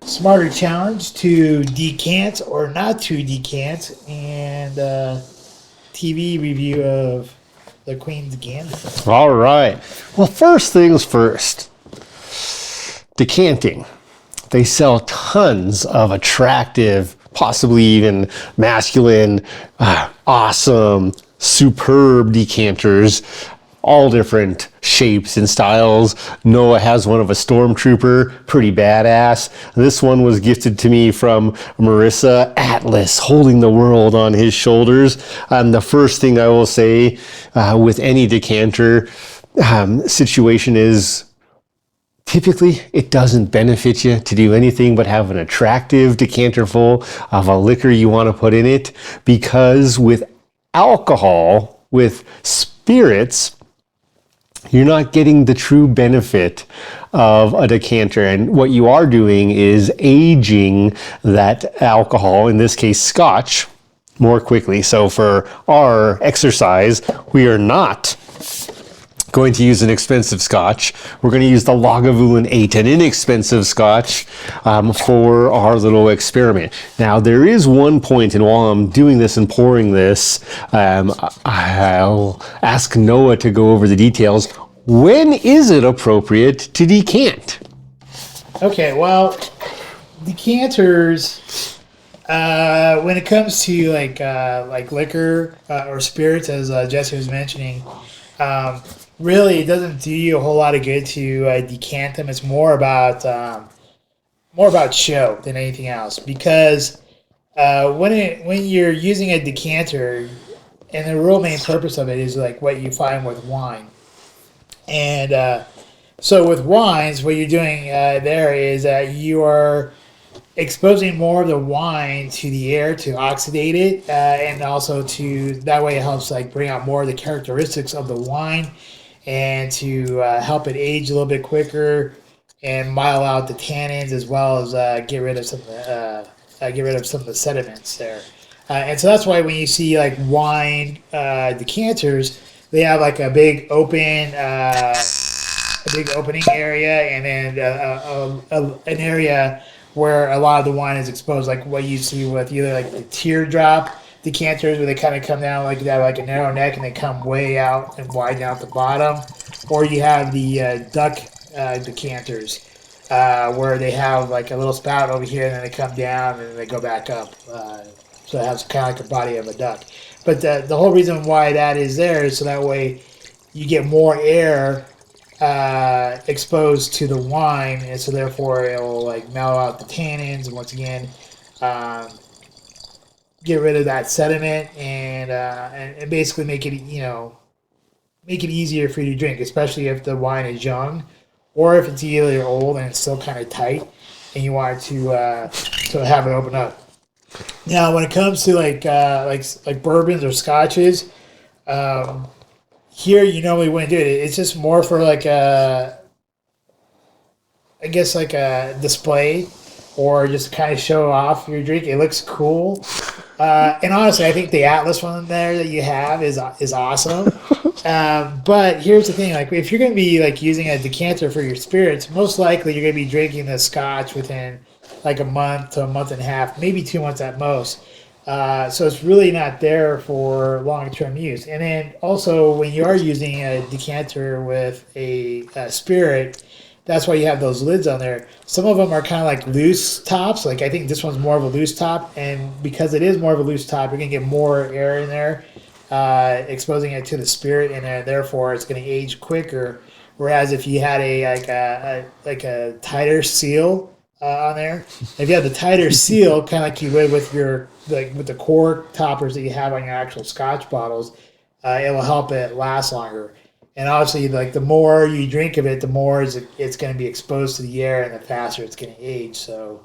Smarter challenge to decant or not to decant, and TV review of the Queen's Gambit. All right. Well, first things first. Decanting. They sell tons of attractive, possibly even masculine, awesome, superb decanters, all different shapes and styles. Noah has one of a stormtrooper, pretty badass. This one was gifted to me from Marissa. Atlas, holding the world on his shoulders. The first thing I will say with any decanter situation is, typically, it doesn't benefit you to do anything but have an attractive decanter full of a liquor you want to put in it, because with alcohol, with spirits, you're not getting the true benefit of a decanter. And what you are doing is aging that alcohol, in this case Scotch, more quickly. So for our exercise, we are not going to use an expensive Scotch. We're going to use the Lagavulin 8, an inexpensive Scotch, for our little experiment. Now, there is one point, and while I'm doing this and pouring this, I'll ask Noah to go over the details. When is it appropriate to decant? Okay, well, decanters, when it comes to like liquor or spirits, as Jesse was mentioning, really, it doesn't do you a whole lot of good to decant them. It's more about show than anything else. Because when you're using a decanter, and the real main purpose of it is like what you find with wine. And so with wines, what you're doing there is that you are exposing more of the wine to the air to oxidate it, and also to that way it helps like bring out more of the characteristics of the wine, and to help it age a little bit quicker and mile out the tannins, as well as get rid of some of the sediments there. And so that's why when you see like wine decanters, they have like a big opening area, and then an area where a lot of the wine is exposed, like what you see with either like the teardrop decanters, where they kind of come down like that, like a narrow neck, and they come way out and widen out the bottom, or you have the duck decanters, where they have like a little spout over here, and then they come down and then they go back up. So it has kind of like a body of a duck. But the whole reason why that is there is so that way you get more air exposed to the wine, and so therefore it will like mellow out the tannins, and once again get rid of that sediment, and basically make it easier for you to drink, especially if the wine is young, or if it's either old and it's still kind of tight and you want to have it open up. Now, when it comes to like bourbons or scotches, here you normally wouldn't do it. It's just more for like a display, or just kind of show off your drink. It looks cool. And honestly, I think the Atlas one there that you have is awesome. But here's the thing: like, if you're going to be like using a decanter for your spirits, most likely you're going to be drinking the Scotch within like a month to a month and a half, maybe 2 months at most. So it's really not there for long-term use. And then also, when you are using a decanter with a spirit, that's why you have those lids on there. Some of them are kind of like loose tops. Like I think this one's more of a loose top, and because it is more of a loose top, you're gonna get more air in there, exposing it to the spirit, and therefore it's gonna age quicker. Whereas if you had a tighter seal on there, if you had the tighter seal, kind of like you would with your with the cork toppers that you have on your actual Scotch bottles, it will help it last longer. And obviously, like the more you drink of it, the more it's going to be exposed to the air, and the faster it's going to age. So,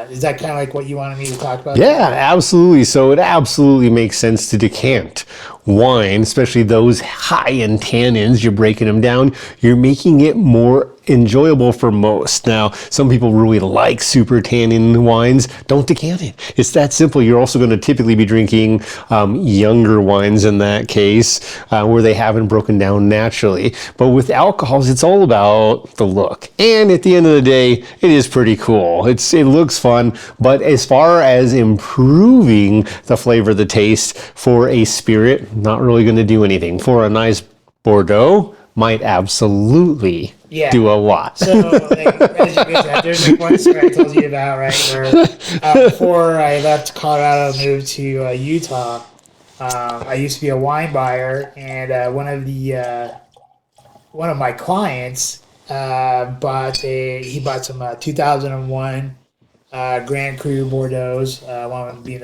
is that kind of like what you wanted me to talk about? Yeah, absolutely. So it absolutely makes sense to decant wine, especially those high in tannins, you're breaking them down, you're making it more enjoyable for most. Now, some people really like super tannin wines. Don't decant it. It's that simple. You're also going to typically be drinking younger wines in that case, where they haven't broken down naturally. But with alcohols, it's all about the look. And at the end of the day, it is pretty cool. It looks fun. But as far as improving the flavor, the taste for a spirit, not really going to do anything. For a nice Bordeaux, might absolutely do a lot. So, like, as you mentioned, there's like one story I told you about, right? Where before I left Colorado and moved to Utah, I used to be a wine buyer, and one of my clients bought some 2001 Grand Cru Bordeaux's, one of them being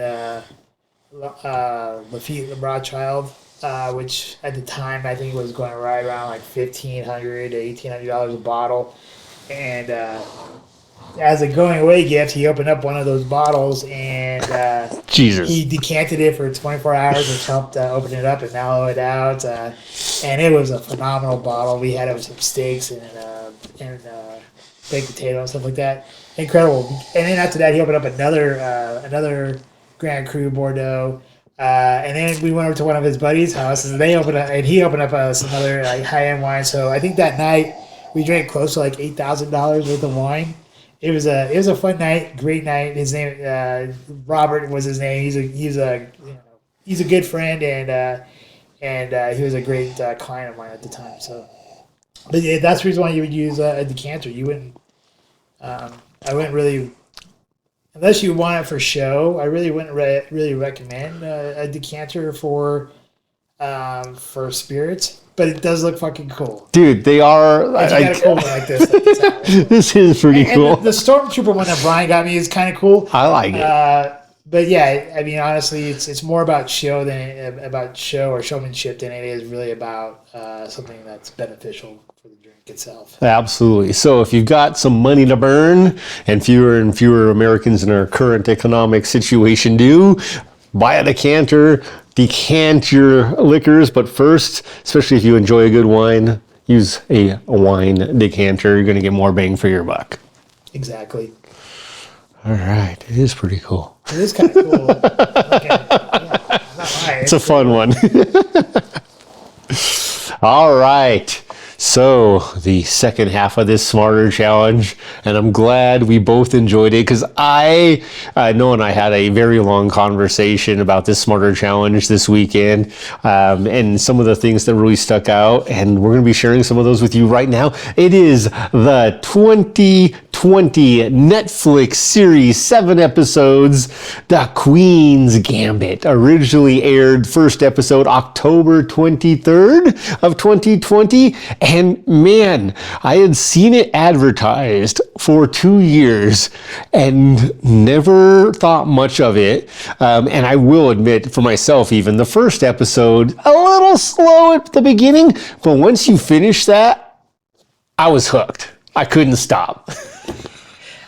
Lafite Rothschild. Which at the time I think was going right around like $1,500 to $1,800 a bottle, and as a going away gift, he opened up one of those bottles and he decanted it for 24 hours, which helped open it up and mellow it out, and it was a phenomenal bottle. We had it with some steaks and baked potato and stuff like that. Incredible. And then after that, he opened up another Grand Cru Bordeaux. And then we went over to one of his buddies' houses, and he opened up some other like high-end wine. So I think that night we drank close to like $8,000 worth of wine. It was a fun night, great night. His name Robert was his name. He's a good friend, and he was a great client of mine at the time. So, but yeah, that's the reason why you would use a decanter. You wouldn't. I wouldn't really. Unless you want it for show, I really wouldn't really recommend a decanter for spirits. But it does look fucking cool, dude. They are. You got a cool one like this. This is pretty cool. And the Stormtrooper one that Brian got me is kind of cool. I like it. But yeah, I mean, honestly, it's more about show or showmanship than it is really about something that's beneficial for the drink itself. Absolutely. So if you've got some money to burn, and fewer Americans in our current economic situation do, buy a decanter, decant your liquors, but first, especially if you enjoy a good wine, use a wine decanter. You're going to get more bang for your buck. Exactly. All right. It is pretty cool. It is kind of cool. It's a fun one. All right. So the second half of this Smarter Challenge, and I'm glad we both enjoyed it, because Noah and I had a very long conversation about this Smarter Challenge this weekend, and some of the things that really stuck out, and we're going to be sharing some of those with you right now. It is the 2020 Netflix series, 7 episodes, The Queen's Gambit. Originally aired first episode October 23rd of 2020. And man, I had seen it advertised for 2 years and never thought much of it. And I will admit for myself, even the first episode, a little slow at the beginning, but once you finish that, I was hooked. I couldn't stop.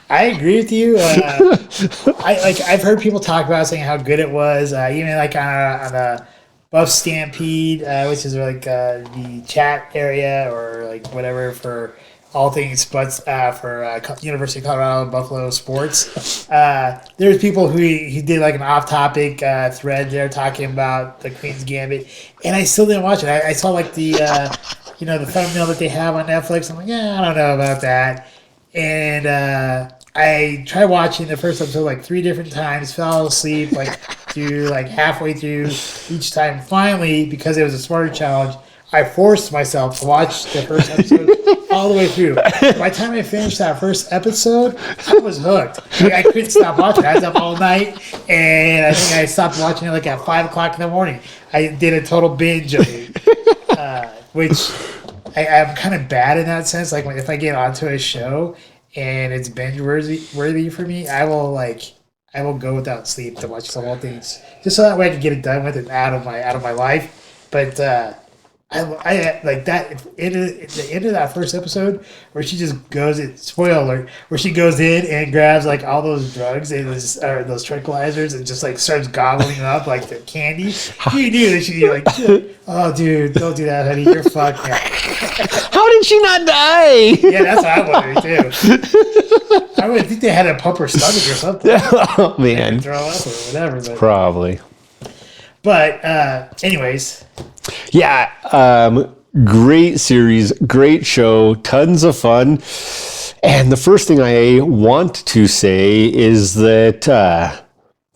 I agree with you. I've heard people talk about saying how good it was, even like on a Buff Stampede, which is like the chat area or like whatever for all things sports for University of Colorado Buffalo sports. There's people who did like an off-topic thread there talking about the Queen's Gambit, and I still didn't watch it. I saw like the the thumbnail that they have on Netflix. I'm like, I don't know about that, and I tried watching the first episode like 3 different times, fell asleep halfway through each time. Finally, because it was a Smarter Challenge, I forced myself to watch the first episode all the way through. By the time I finished that first episode, I was hooked. I couldn't stop watching. I was up all night, and I think I stopped watching it like at 5 o'clock in the morning. I did a total binge of it, which I'm kind of bad in that sense. Like if I get onto a show and it's binge worthy for me, I will go without sleep to watch the whole thing, just so that way I can get it done with and out of my life. But I like that at the end of that first episode where she just goes in, spoiler alert, where she goes in and grabs like all those drugs and those tranquilizers and just like starts gobbling up like the candy. You knew that you're like, oh dude, don't do that, honey, you're fucked now. How did she not die? Yeah, that's what I'm wondering too. I would think they had to pump her stomach or something. Oh man, Throw up or whatever. Probably. But anyways. Yeah, great series, great show, tons of fun. And the first thing I want to say is that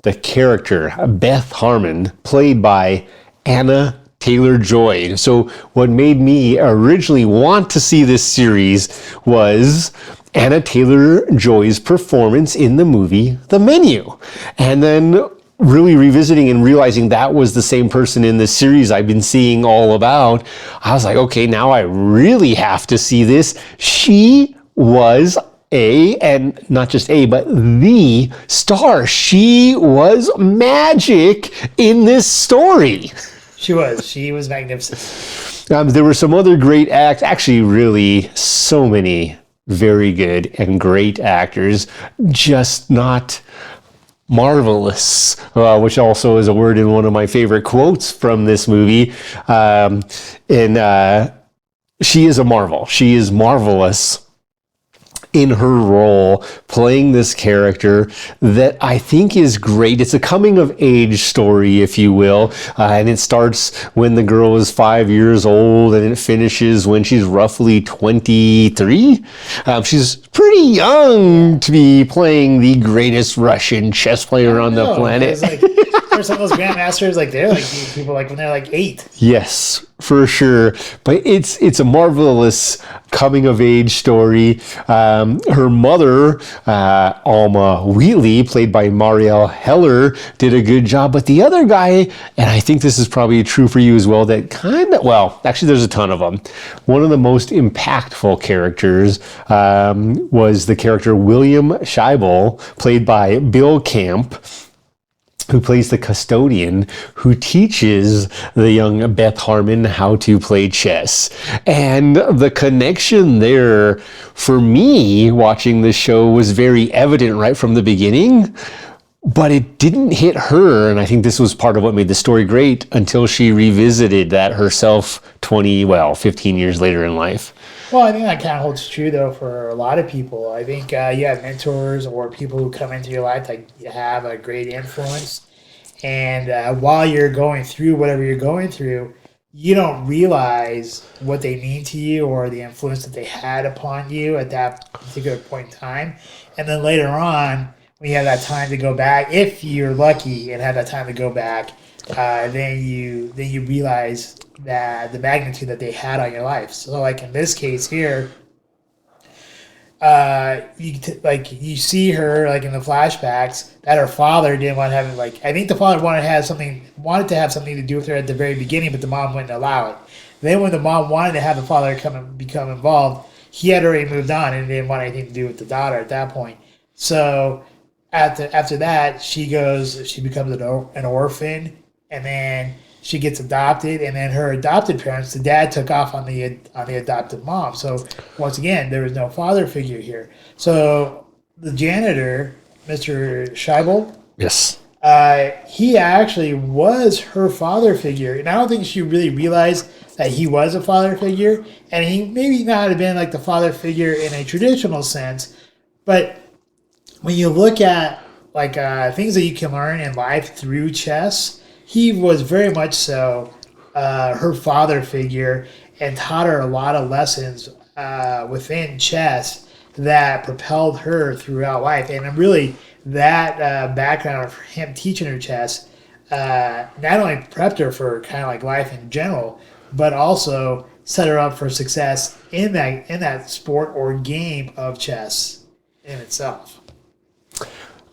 the character, Beth Harmon, played by Anna Taylor-Joy. So what made me originally want to see this series was Anna Taylor-Joy's performance in the movie The Menu. And then really revisiting and realizing that was the same person in this series I've been seeing all about, I was like, okay, now I really have to see this. She was and not just but the star. She was magic in this story. She was magnificent. There were some other great acts, actually really so many very good and great actors, just not marvelous, which also is a word in one of my favorite quotes from this movie. She is a marvel. She is marvelous in her role, playing this character that I think is great. It's a coming of age story, if you will, and it starts when the girl is 5 years old and it finishes when she's roughly 23. She's pretty young to be playing the greatest Russian chess player on the planet. There's some of those grandmasters, like they're like people like when they're like 8. Yes, for sure. But it's a marvelous coming of age story. Her mother, Alma Wheatley, played by Marielle Heller, did a good job. But the other guy, and I think this is probably true for you as well, that actually there's a ton of them. One of the most impactful characters was the character William Scheibel, played by Bill Camp, who plays the custodian who teaches the young Beth Harmon how to play chess. And the connection there, for me, watching this show, was very evident right from the beginning, but it didn't hit her, and I think this was part of what made the story great, until she revisited that herself 15 years later in life. Well, I think that kind of holds true, though, for a lot of people. I think you have mentors or people who come into your life that have a great influence. And while you're going through whatever you're going through, you don't realize what they mean to you or the influence that they had upon you at that particular point in time. And then later on, when you have that time to go back, if you're lucky and have that time to go back, then you realize that the magnitude that they had on your life. So, like in this case here, you see her like in the flashbacks that her father didn't want to have it. Like I think the father wanted to have something to do with her at the very beginning, but the mom wouldn't allow it. Then when the mom wanted to have the father come and become involved, he had already moved on and didn't want anything to do with the daughter at that point. So after that, she becomes an orphan, and then she gets adopted, and then her adopted parents, the dad took off on the adopted mom. So once again, there was no father figure here. So the janitor, Mr. Scheibel, yes, he actually was her father figure, and I don't think she really realized that he was a father figure, and he maybe not have been like the father figure in a traditional sense, but when you look at like things that you can learn in life through chess, he was very much so her father figure and taught her a lot of lessons within chess that propelled her throughout life. And really, that background of him teaching her chess not only prepped her for kind of like life in general, but also set her up for success in that sport or game of chess in itself.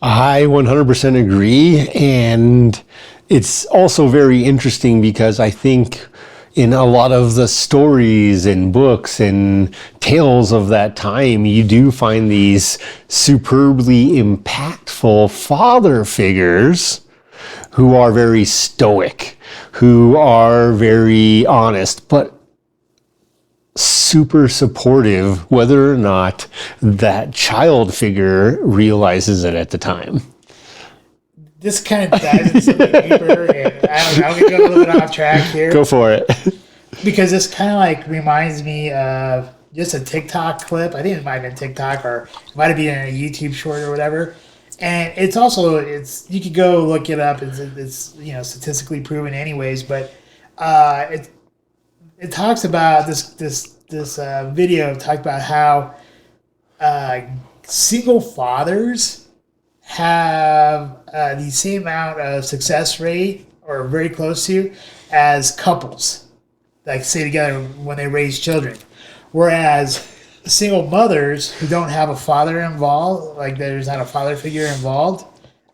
I 100% agree, and it's also very interesting because I think in a lot of the stories and books and tales of that time, you do find these superbly impactful father figures who are very stoic, who are very honest, but super supportive, whether or not that child figure realizes it at the time. This kind of dives into something deeper, and I don't know, I'm going to go a little bit off track here. Go for it. Because this kind of like reminds me of just a TikTok clip. I think it might have been TikTok, or it might have been in a YouTube short or whatever. And it's also, you could go look it up. It's statistically proven anyways, but it talks about this video talks about how single fathers have the same amount of success rate, or very close to, as couples like stay together when they raise children, whereas single mothers who don't have a father involved, like there's not a father figure involved,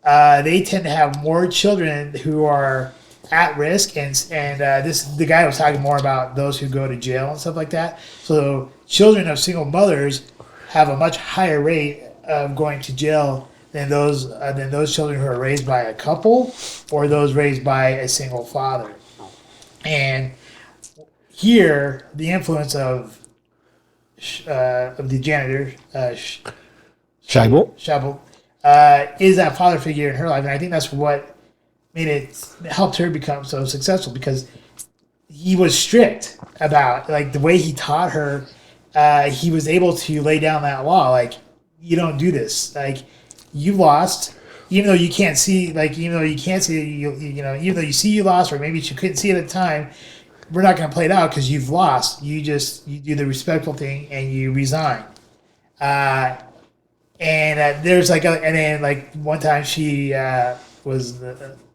they tend to have more children who are at risk, and the guy was talking more about those who go to jail and stuff like that. So children of single mothers have a much higher rate of going to jail than those children who are raised by a couple or those raised by a single father. And here, the influence of the janitor, Scheibel, is that father figure in her life, and I think that's what helped her become so successful, because he was strict about, like, the way he taught her. He was able to lay down that law, like, you don't do this, like, you lost. Even though you can't see, even though you see you lost, or maybe you couldn't see it at the time, we're not going to play it out because you've lost. You do the respectful thing and you resign. And there's and then one time she was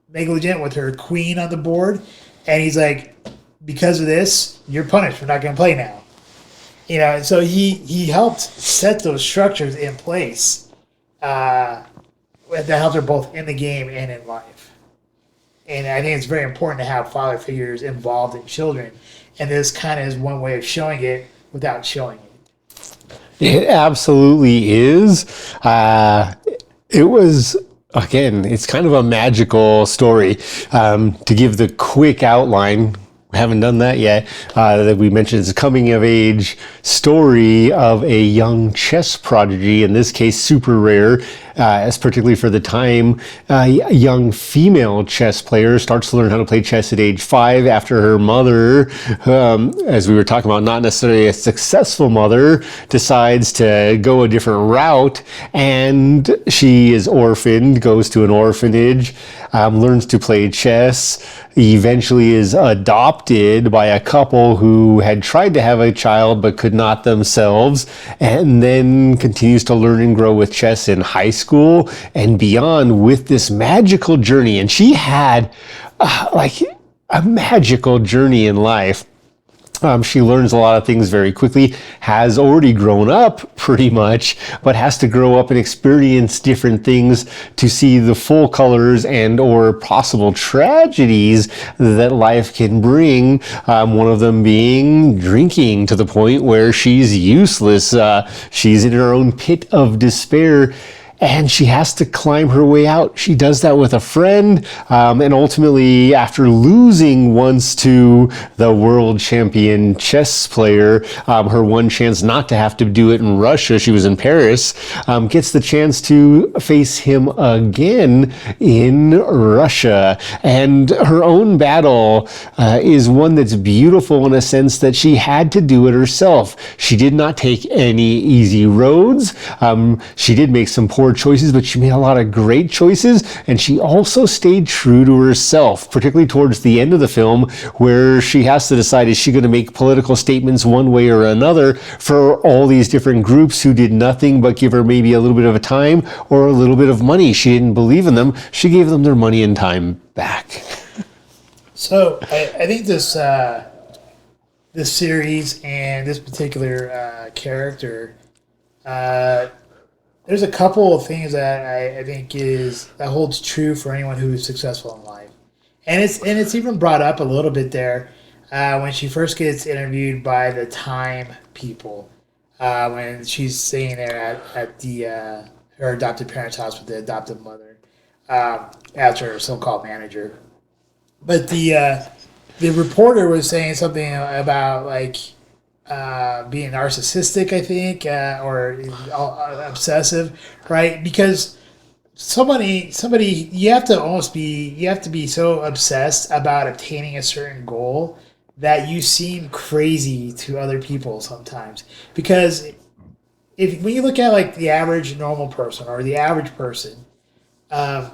negligent with her queen on the board, and he's like, because of this, you're punished. We're not going to play now. So he helped set those structures in place that helped her both in the game and in life. And I think it's very important to have father figures involved in children. And this kind of is one way of showing it without showing it. It absolutely is. It was, again, it's kind of a magical story. To give the quick outline, we haven't done that yet, that we mentioned, it's a coming of age story of a young chess prodigy, in this case super rare, as particularly for the time. A young female chess player starts to learn how to play chess at age 5 after her mother, as we were talking about, not necessarily a successful mother, decides to go a different route, and she is orphaned, goes to an orphanage, learns to play chess, eventually is adopted by a couple who had tried to have a child but could not themselves, and then continues to learn and grow with chess in high school and beyond with this magical journey. And she had a magical journey in life. She learns a lot of things very quickly, has already grown up pretty much, but has to grow up and experience different things to see the full colors and or possible tragedies that life can bring. One of them being drinking to the point where she's useless. She's in her own pit of despair, and she has to climb her way out. She does that with a friend, and ultimately, after losing once to the world champion chess player, her one chance not to have to do it in Russia, she was in Paris, gets the chance to face him again in Russia. And her own battle is one that's beautiful in a sense that she had to do it herself. She did not take any easy roads. She did make some poor choices, but she made a lot of great choices, and she also stayed true to herself, particularly towards the end of the film, where she has to decide, is she going to make political statements one way or another for all these different groups who did nothing but give her maybe a little bit of a time or a little bit of money. She didn't believe in them. She gave them their money and time back. So I think this series and this particular character, there's a couple of things that I think that holds true for anyone who is successful in life, and it's even brought up a little bit there when she first gets interviewed by the Time people, when she's sitting there at her adopted parents' house with the adoptive mother, as her so-called manager. But the reporter was saying something about like being narcissistic, I think, or obsessive, right? Because somebody, you have to be so obsessed about obtaining a certain goal that you seem crazy to other people sometimes. Because if when you look at like the average normal person or the average person, um,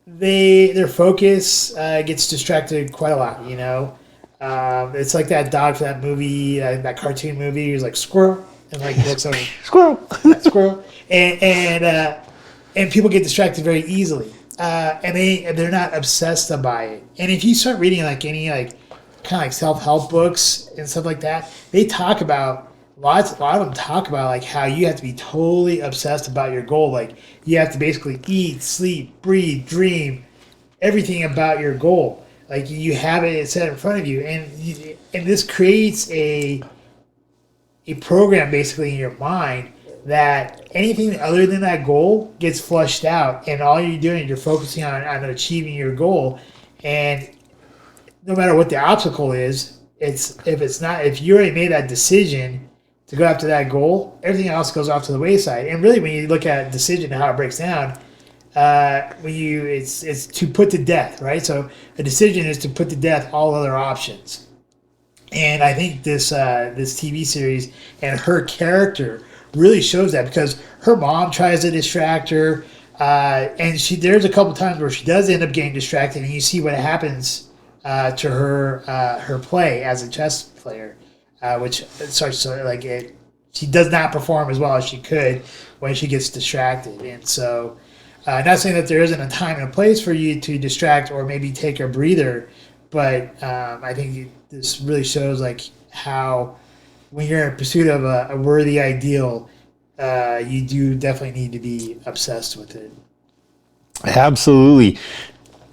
their focus gets distracted quite a lot. It's like that dog from that movie, that cartoon movie. He's like squirrel and like looks over Squirrel. squirrel, and people get distracted very easily, and they're not obsessed by it. And if you start reading like any like kind of like self help books and stuff like that, they talk about a lot of them talk about like how you have to be totally obsessed about your goal. Like you have to basically eat, sleep, breathe, dream, everything about your goal. Like you have it set in front of you, and this creates a program basically in your mind that anything other than that goal gets flushed out, and all you're doing is you're focusing on achieving your goal. And no matter what the obstacle is, if you already made that decision to go after that goal, everything else goes off to the wayside. And really, when you look at decision and how it breaks down, it's to put to death, right? So a decision is to put to death all other options. And I think this TV series and her character really shows that, because her mom tries to distract her, and there's a couple times where she does end up getting distracted, and you see what happens to her play as a chess player, which starts to like it. She does not perform as well as she could when she gets distracted, and so. Not saying that there isn't a time and a place for you to distract or maybe take a breather, but I think this really shows like how when you're in pursuit of a worthy ideal, you do definitely need to be obsessed with it. Absolutely.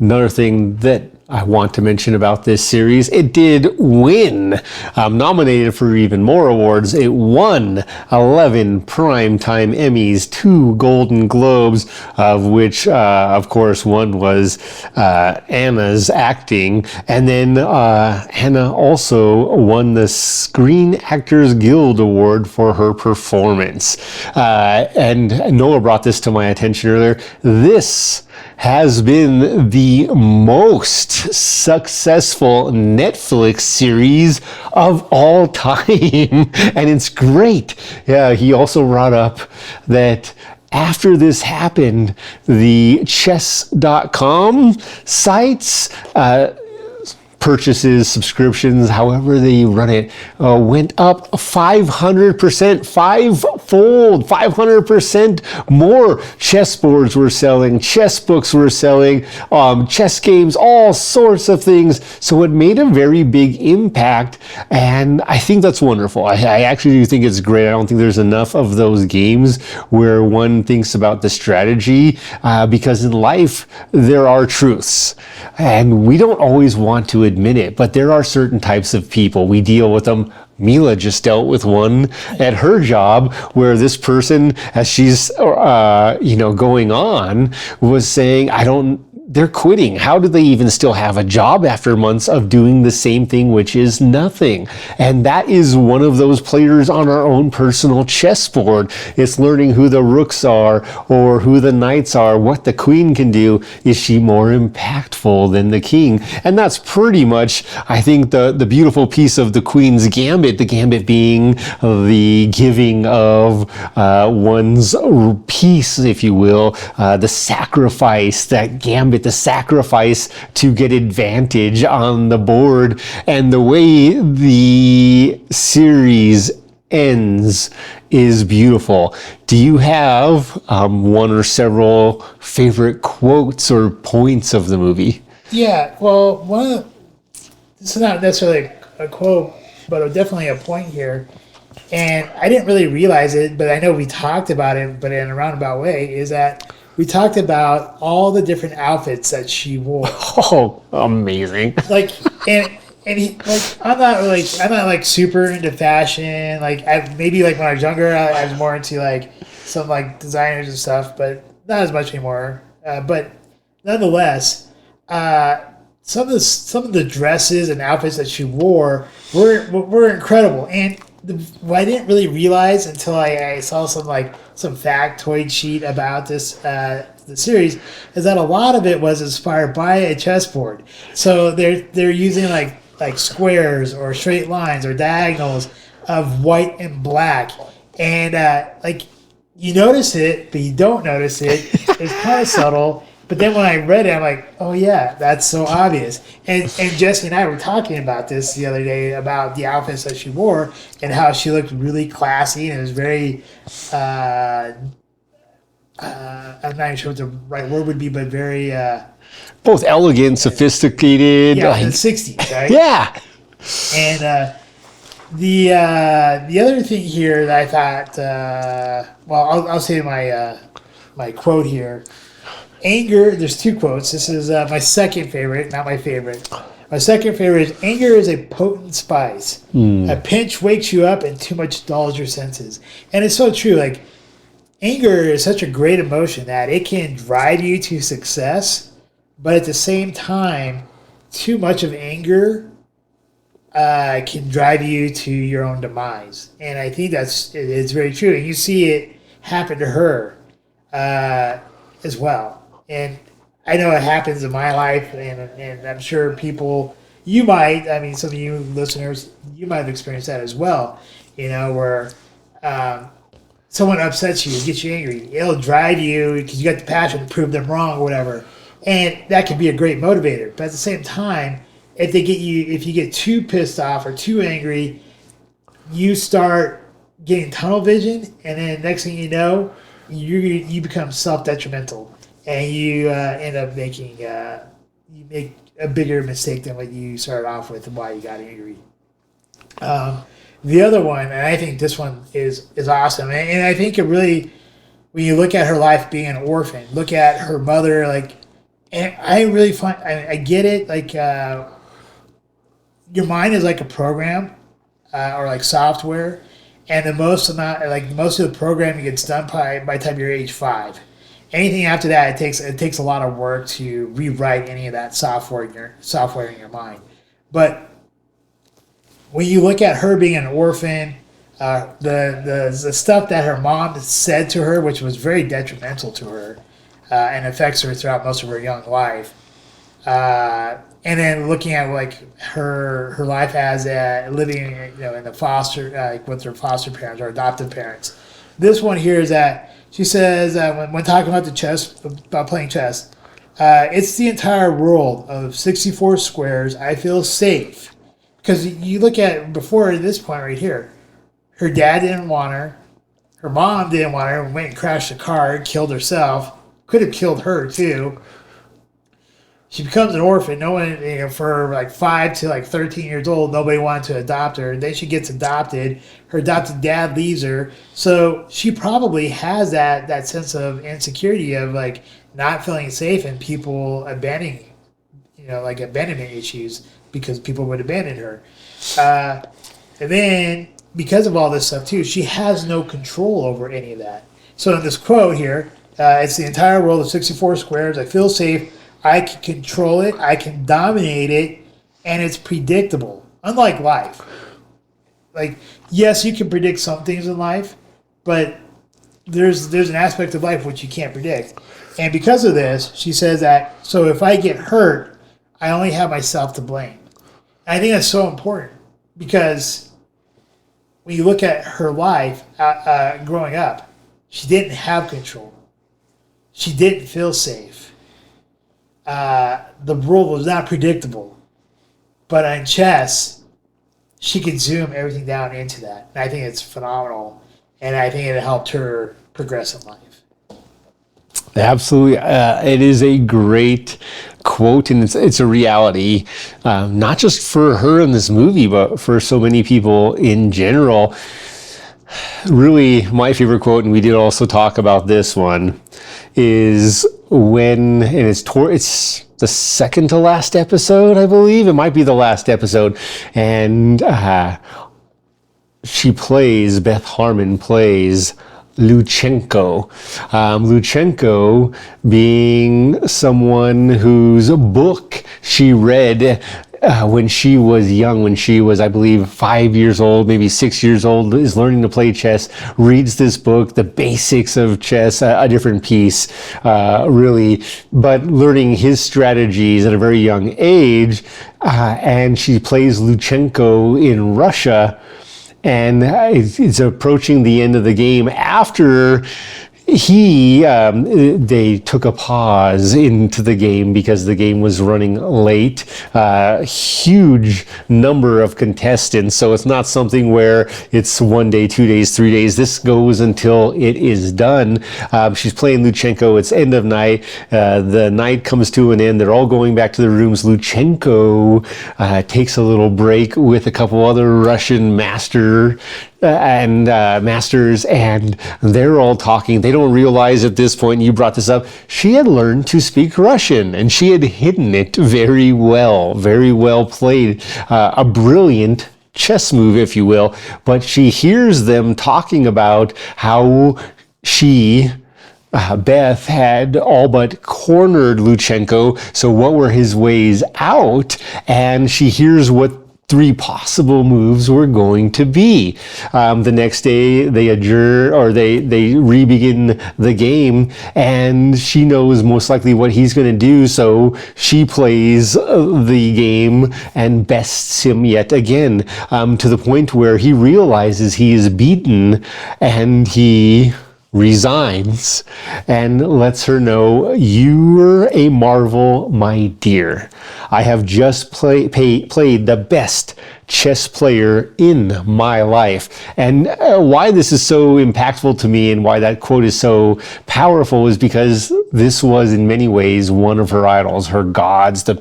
Another thing that I want to mention about this series, it did win. Nominated for even more awards. It won 11 Primetime Emmys, 2 Golden Globes, of which, of course, one was Anna's acting. And then Anna also won the Screen Actors Guild Award for her performance. And Noah brought this to my attention earlier. This has been the most successful Netflix series of all time. And it's great. Yeah, he also brought up that after this happened, the chess.com sites, purchases, subscriptions, however they run it, went up 500%, fivefold, 500% more. Chessboards were selling, chess books were selling, chess games, all sorts of things. So it made a very big impact, and I think that's wonderful. I actually do think it's great. I don't think there's enough of those games where one thinks about the strategy, because in life there are truths, and we don't always want to admit it, but there are certain types of people. We deal with them. Mila just dealt with one at her job where this person, as she's, going on, was saying, they're quitting. How do they even still have a job after months of doing the same thing, which is nothing? And that is one of those players on our own personal chessboard. It's learning who the rooks are or who the knights are, what the queen can do. Is she more impactful than the king? And that's pretty much, I think, the beautiful piece of the Queen's Gambit, the Gambit being the giving of one's piece, if you will, the sacrifice, that Gambit, the sacrifice to get advantage on the board. And the way the series ends is beautiful. Do you have one or several favorite quotes or points of the movie? Yeah, well, this is not necessarily a quote, but definitely a point here. And I didn't really realize it, but I know we talked about it, but in a roundabout way, is that we talked about all the different outfits that she wore. Oh, amazing! Like, and I'm not like super into fashion. Like, maybe like when I was younger, I was more into like some like designers and stuff, but not as much anymore. But nonetheless, some of the dresses and outfits that she wore were incredible. And what I didn't really realize until I saw some factoid sheet about the series is that a lot of it was inspired by a chessboard. So they're using like squares or straight lines or diagonals of white and black, and like you notice it, but you don't notice it. It's kind of subtle. But then when I read it, I'm like, oh yeah, that's so obvious. And Jesse and I were talking about this the other day about the outfits that she wore and how she looked really classy and it was very, I'm not even sure what the right word would be, but very... both elegant, sophisticated. Yeah, the 60s, right? Yeah. And the other thing here that I thought, I'll say my quote here. Anger, there's two quotes. This is my second favorite, not my favorite. My second favorite is, anger is a potent spice. A pinch wakes you up and too much dulls your senses. And it's so true. Like, anger is such a great emotion that it can drive you to success, but at the same time, too much of anger can drive you to your own demise. And I think it's very true. And you see it happen to her as well. And I know it happens in my life, and I'm sure you might, I mean, some of you listeners, you might have experienced that as well, where someone upsets you, gets you angry. It'll drive you because you got the passion to prove them wrong or whatever. And that can be a great motivator. But at the same time, if you get too pissed off or too angry, you start getting tunnel vision, and then next thing you know, you become self-detrimental. And you end up making you make a bigger mistake than what you started off with and why you got angry. The other one, and I think this one is awesome, and I think it really, when you look at her life being an orphan, look at her mother, and I really find I get it, your mind is like a program or like software, and most of the programming gets done by the time you're age 5. Anything after that, it takes a lot of work to rewrite any of that software in your mind. But when you look at her being an orphan, the stuff that her mom said to her, which was very detrimental to her, and affects her throughout most of her young life, and then looking at her life as living in the foster with her foster parents or adoptive parents. This one here is that she says when talking about playing chess, it's the entire world of 64 squares. I feel safe because you look at before this point right here, her dad didn't want her mom didn't want her, went and crashed a car, killed herself, could have killed her too. She becomes an orphan. No one, for 5 to 13 years old, nobody wanted to adopt her. Then she gets adopted. Her adopted dad leaves her. So she probably has that sense of insecurity of not feeling safe and people abandoning, abandonment issues because people would abandon her. And then because of all this stuff too, she has no control over any of that. So in this quote here, it's the entire world of 64 squares. I feel safe. I can control it, I can dominate it, and it's predictable. Unlike life. Yes, you can predict some things in life, but there's an aspect of life which you can't predict. And because of this, she says that, so if I get hurt, I only have myself to blame. And I think that's so important because when you look at her life growing up, she didn't have control. She didn't feel safe. The world was not predictable. But on chess, she could zoom everything down into that. And I think it's phenomenal. And I think it helped her progress in life. Absolutely. It is a great quote, and it's a reality, not just for her in this movie, but for so many people in general. Really, my favorite quote, and we did also talk about this one, is when, and it's the second to last episode, I believe. It might be the last episode. And Beth Harmon plays Luchenko. Luchenko being someone whose book she read when she was young, when she was, I believe, 5 years old, maybe 6 years old, is learning to play chess, reads this book, The Basics of Chess, a different piece, really, but learning his strategies at a very young age. And she plays Luchenko in Russia, and it's approaching the end of the game after they took a pause into the game because the game was running late. Huge number of contestants, so it's not something where it's 1 day, 2 days, 3 days. This goes until it is done. She's playing Luchenko. It's end of night. The night comes to an end. They're all going back to their rooms. Luchenko takes a little break with a couple other Russian masters, and they're all talking. They don't realize at this point, you brought this up, she had learned to speak Russian, and she had hidden it very well played. A brilliant chess move, if you will. But she hears them talking about how Beth had all but cornered Luchenko. So what were his ways out? And she hears what 3 possible moves were going to be. The next day they adjourn, or they re-begin the game, and she knows most likely what he's going to do, so she plays the game and bests him yet again, to the point where he realizes he is beaten, and he resigns and lets her know, "You're a marvel, my dear. I have just played the best chess player in my life." And why this is so impactful to me and why that quote is so powerful is because this was in many ways one of her idols, her gods, the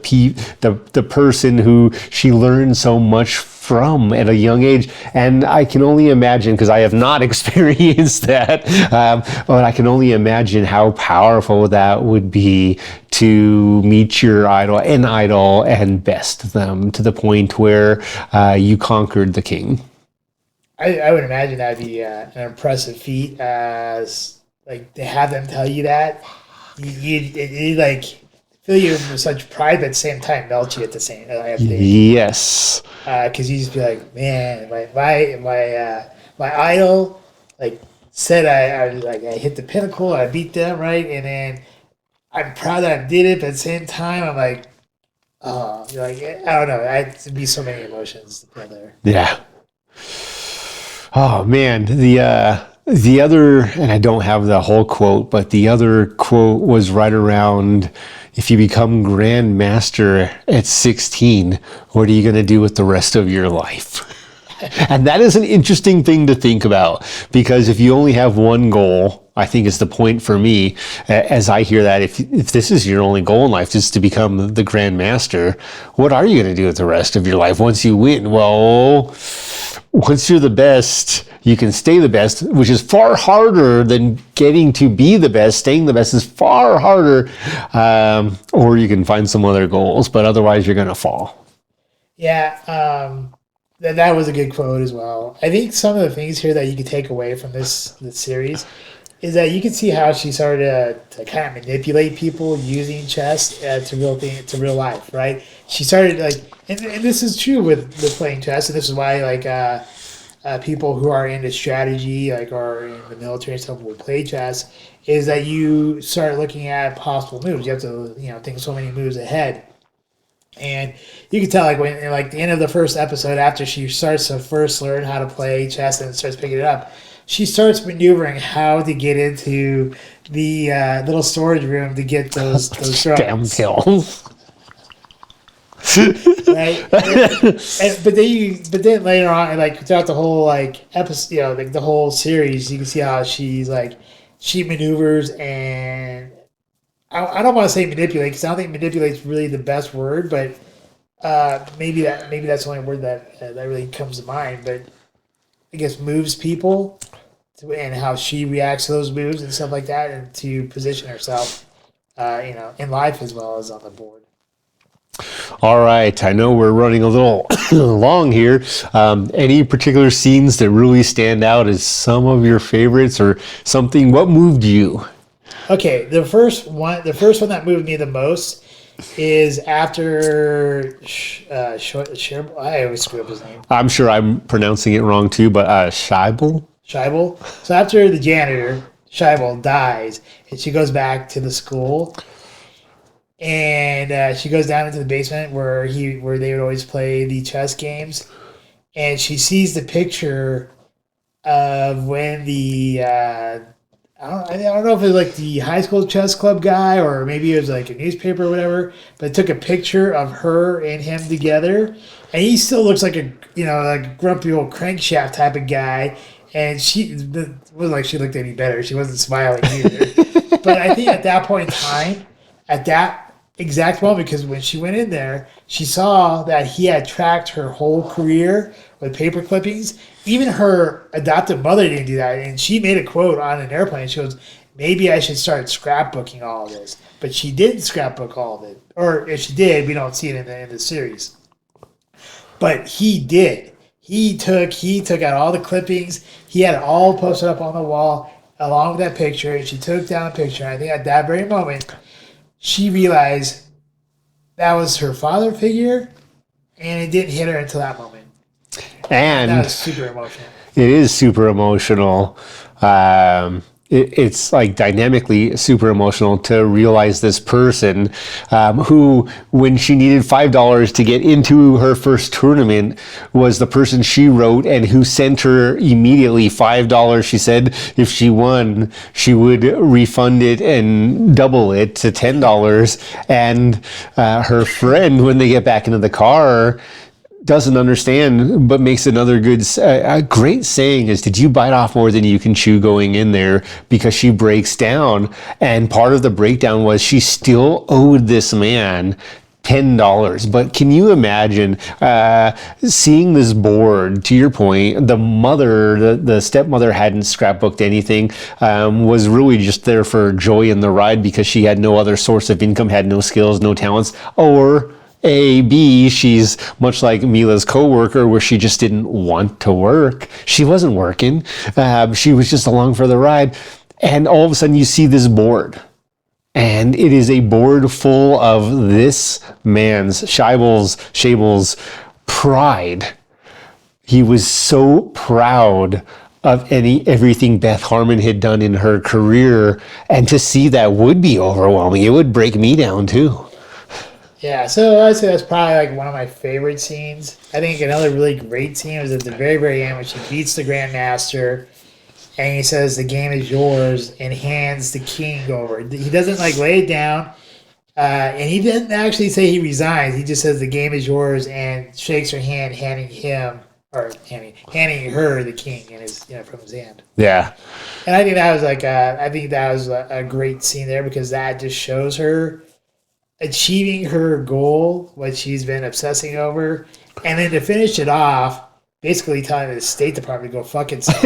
person who she learned so much from at a young age. And I can only imagine, because I have not experienced that, but I can only imagine how powerful that would be to meet your idol, and best them to the point where you conquered the king. I would imagine that'd be an impressive feat. As like to have them tell you that, you like fill you with such pride, but at the same time melt you at the same. Yes. Because you just be like, man, my idol like said I hit the pinnacle, I beat them, right, and then I'm proud that I did it, but at the same time I'm like, oh, like I don't know, it'd be so many emotions to feel there. Yeah. Oh man, the other, and I don't have the whole quote, but the other quote was right around, if you become Grand Master at 16, what are you going to do with the rest of your life? And that is an interesting thing to think about, because if you only have one goal, I think is the point for me, as I hear that, if this is your only goal in life, just to become the Grand Master, what are you going to do with the rest of your life once you win? Well, once you're the best, you can stay the best, which is far harder than getting to be the best. Staying the best is far harder, or you can find some other goals, but otherwise you're going to fall. Yeah, that was a good quote as well. I think some of the things here that you could take away from this series is that you can see how she started to kind of manipulate people using chess to real life, right? She started and this is true with playing chess, and this is why people who are into strategy, or in the military and stuff, will play chess, is that you start looking at possible moves. You have to think so many moves ahead. And you can tell, when the end of the first episode, after she starts to first learn how to play chess and starts picking it up, she starts maneuvering how to get into the little storage room to get those damn pills. Right? But then later on, throughout the whole episode, the whole series, you can see how she maneuvers, and I don't want to say manipulate, because I don't think manipulate is really the best word, but maybe that's the only word that really comes to mind. But I guess moves people, and how she reacts to those moves and stuff like that, and to position herself, in life as well as on the board. All right, I know we're running a little long here. Any particular scenes that really stand out as some of your favorites or something? What moved you? Okay, the first one that moved me the most is after I always screw up his name. I'm sure I'm pronouncing it wrong too, but Scheibel? Scheibel. So after the janitor, Scheibel, dies, and she goes back to the school, and she goes down into the basement where they would always play the chess games, and she sees the picture of when I don't know if it was like the high school chess club guy or maybe it was like a newspaper or whatever, but it took a picture of her and him together, and he still looks like like a grumpy old crankshaft type of guy. And it wasn't like she looked any better. She wasn't smiling either. But I think at that point in time, at that exact moment, because when she went in there, she saw that he had tracked her whole career with paper clippings. Even her adoptive mother didn't do that. And she made a quote on an airplane. She goes, maybe I should start scrapbooking all of this. But she didn't scrapbook all of it. Or if she did, we don't see it in the series. But he did. He took out all the clippings. He had it all posted up on the wall along with that picture. And she took down the picture. And I think at that very moment, she realized that was her father figure, and it didn't hit her until that moment. And that was super emotional. It is super emotional. It's like dynamically super emotional to realize this person who, when she needed $5 to get into her first tournament, was the person she wrote and who sent her immediately $5. She said if she won, she would refund it and double it to $10. And her friend, when they get back into the car, doesn't understand, but makes another good, a great saying is, did you bite off more than you can chew going in there? Because she breaks down. And part of the breakdown was she still owed this man $10. But can you imagine seeing this board? To your point, the mother, the stepmother hadn't scrapbooked anything, was really just there for joy in the ride because she had no other source of income, had no skills, no talents, or B, she's much like Mila's coworker where she just didn't want to work. She wasn't working. She was just along for the ride. And all of a sudden you see this board. And it is a board full of this man's, Shabel's pride. He was so proud of everything Beth Harmon had done in her career. And to see that would be overwhelming. It would break me down too. Yeah, so I'd say that's probably like one of my favorite scenes. I think another really great scene was at the very, very end when she beats the Grandmaster and he says the game is yours and hands the king over. He doesn't like lay it down, and he didn't actually say he resigns. He just says the game is yours and shakes her hand, handing her the king in his from his hand. Yeah, and I think that was a great scene there because that just shows her achieving her goal, what she's been obsessing over, and then to finish it off, basically telling the State Department to go fuck itself.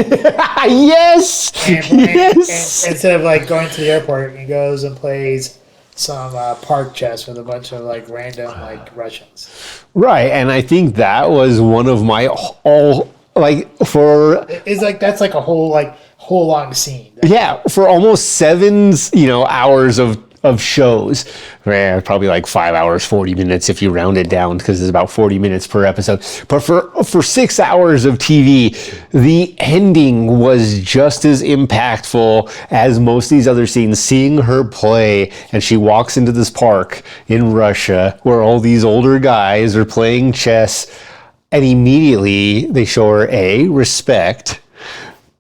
Yes! Yes! And instead of like going to the airport, he goes and plays some park chess with a bunch of like random like Russians. Right, and I think that was one of my it's like that's like a whole long scene. Yeah, for almost 7 hours of shows, probably like 5 hours, 40 minutes if you round it down because it's about 40 minutes per episode. But for 6 hours of TV, the ending was just as impactful as most of these other scenes. Seeing her play, and she walks into this park in Russia where all these older guys are playing chess, and immediately they show her respect.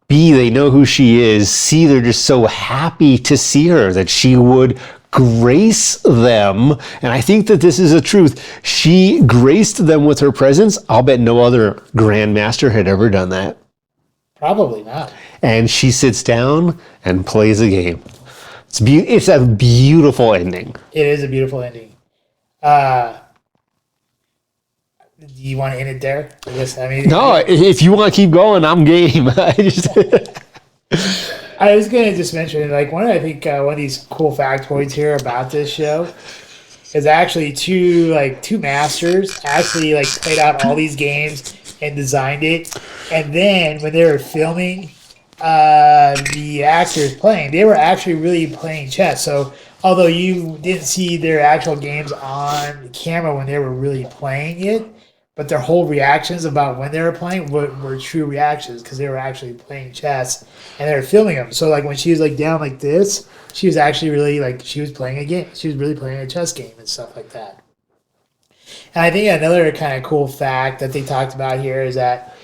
B, they know who she is. C, they're just so happy to see her that she would grace them. And I think that this is a truth. She graced them with her presence. I'll bet no other grandmaster had ever done that. Probably not. And she sits down and plays a game. It's a beautiful ending. It is a beautiful ending. Do you want to end it there? No, if you want to keep going, I'm game. I was going to just mention, like, one of these cool factoids here about this show is actually two masters actually like played out all these games and designed it, and then when they were filming the actors playing, they were actually really playing chess. So although you didn't see their actual games on camera when they were really playing it, but their whole reactions about when they were playing were true reactions because they were actually playing chess and they were filming them. So like when she was like down like this, she was actually really like she was playing a game. She was really playing a chess game and stuff like that. And I think another kind of cool fact that they talked about here is that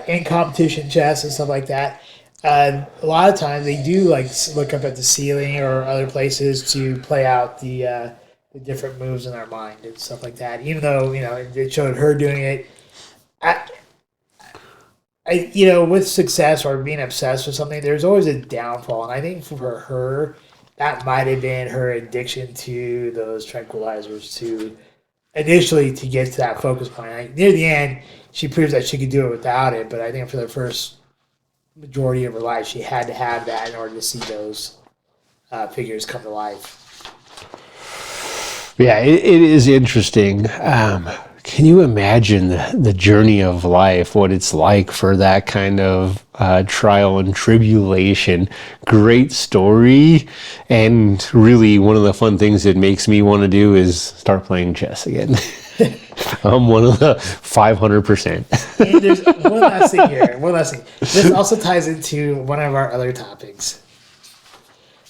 in competition chess and stuff like that, a lot of times they do like look up at the ceiling or other places to play out the different moves in their mind and stuff like that. Even though it showed her doing it, with success or being obsessed with something, there's always a downfall. And I think for her, that might have been her addiction to those tranquilizers to initially to get to that focus point. Like, near the end, she proves that she could do it without it. But I think for the first majority of her life, she had to have that in order to see those figures come to life. Yeah, it is interesting. Can you imagine the journey of life, what it's like for that kind of trial and tribulation? Great story. And really, one of the fun things it makes me want to do is start playing chess again. I'm one of the 500%. And there's one last thing here. One last thing. This also ties into one of our other topics.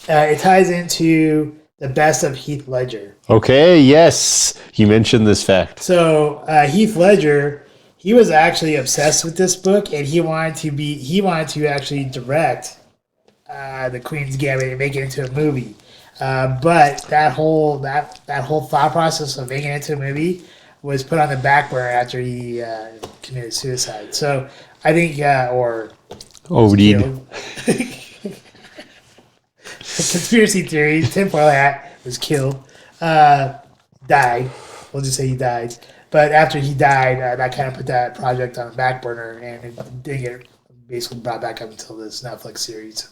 It ties into the best of Heath Ledger. Okay, yes. You mentioned this fact. So Heath Ledger, he was actually obsessed with this book, and he wanted to actually direct the Queen's Gambit and make it into a movie. But that whole thought process of making it into a movie was put on the back burner after he committed suicide. So I think, or OD'd. Conspiracy theory, tinfoil hat was killed, died. We'll just say he died. But after he died, that kind of put that project on the back burner, and it didn't get basically brought back up until this Netflix series.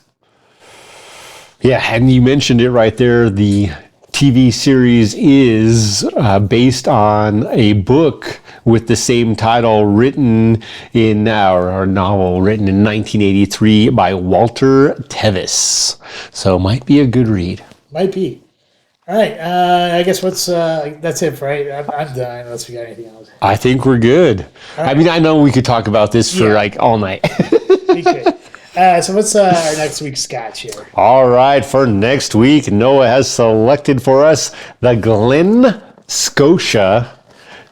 Yeah, and you mentioned it right there. The TV series is based on a book with the same title written in, or novel written in 1983 by Walter Tevis. So might be a good read. Might be. All right. I guess that's it, right? I'm done unless we got anything else. I think we're good. Right. I mean, I know we could talk about this for like all night. We could. So what's our next week's Scotch here? All right, for next week, Noah has selected for us the Glen Scotia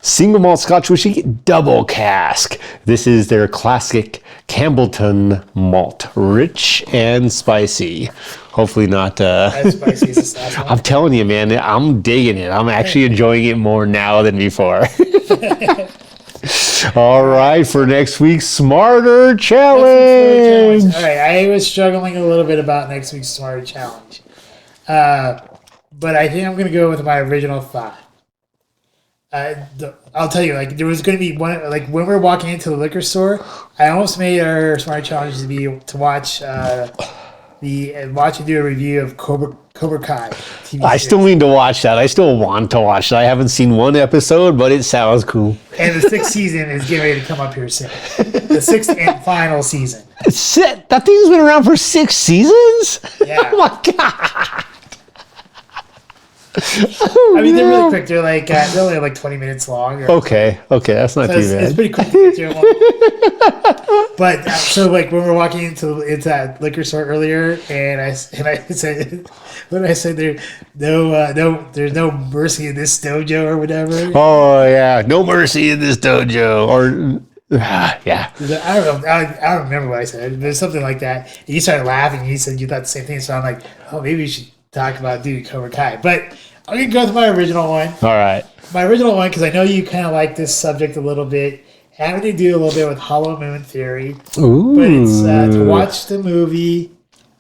Single Malt Scotch Whisky Double Cask. This is their classic Campbellton malt, rich and spicy. Hopefully not. As spicy as this last one. I'm telling you, man, I'm digging it. I'm actually enjoying it more now than before. All right, for next week's Smarter Challenge. All right, I was struggling a little bit about next week's Smarter Challenge. But I think I'm going to go with my original thought. I'll tell you, like, there was going to be one, like, when we were walking into the liquor store, I almost made our Smarter Challenge to be to watch watch and do a review of Cobra Kai TV I still need to watch that. I still want to watch that. I haven't seen one episode, but it sounds cool. And the 6th season is getting ready to come up here soon. The 6th and final season. That thing's been around for 6 seasons? Yeah. Oh my God. I mean, they're really quick. They're like they're only like 20 minutes long. Okay, that's not too bad. It's pretty quick to get through. But so like when we're walking into that liquor store earlier, and I said when I said there's no mercy in this dojo or whatever. Oh yeah, no mercy in this dojo or. Yeah. I don't know. I don't remember what I said. There's something like that. And you started laughing. And you said you thought the same thing. So I'm like, oh, maybe we should talk about Cobra Kai. But I'm going to go with my original one. All right. My original one, because I know you kind of like this subject a little bit, having to do a little bit with Hollow Moon Theory. Ooh. But it's to watch the movie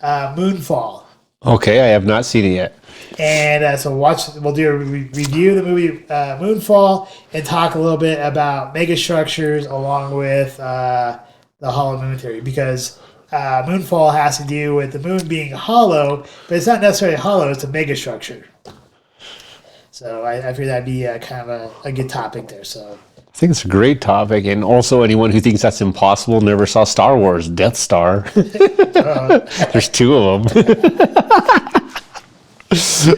Moonfall. Okay, I have not seen it yet. And so we'll do a review of the movie Moonfall and talk a little bit about megastructures along with the Hollow Moon Theory, because Moonfall has to do with the moon being hollow, but it's not necessarily hollow, it's a megastructure. So I figured that'd be kind of a good topic there. So I think it's a great topic. And also, anyone who thinks that's impossible never saw Star Wars Death Star. There's two of them.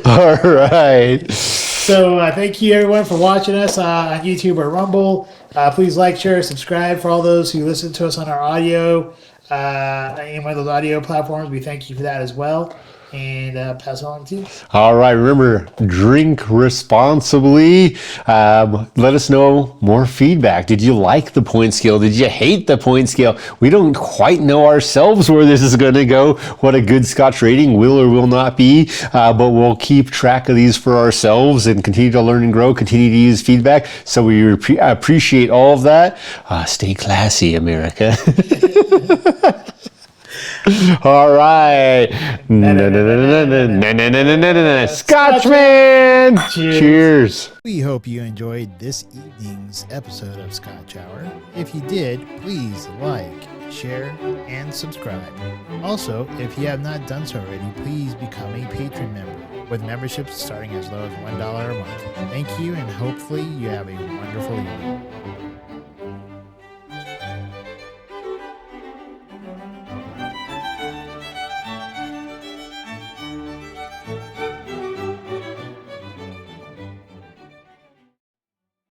All right. So thank you everyone for watching us on YouTube or Rumble. Please like, share, subscribe for all those who listen to us on our audio, any one of those audio platforms. We thank you for that as well. And pass it on to you. All right. Remember, drink responsibly. Let us know more feedback. Did you like the point scale? Did you hate the point scale? We don't quite know ourselves where this is going to go, what a good Scotch rating will or will not be, but we'll keep track of these for ourselves and continue to learn and grow, continue to use feedback. So we appreciate all of that. Stay classy, America. All right. Scotchman! Cheers. We hope you enjoyed this evening's episode of Scotch Hour. If you did, please like, share, and subscribe. Also, if you have not done so already, please become a patron member, with memberships starting as low as $1 a month. Thank you, and hopefully you have a wonderful evening.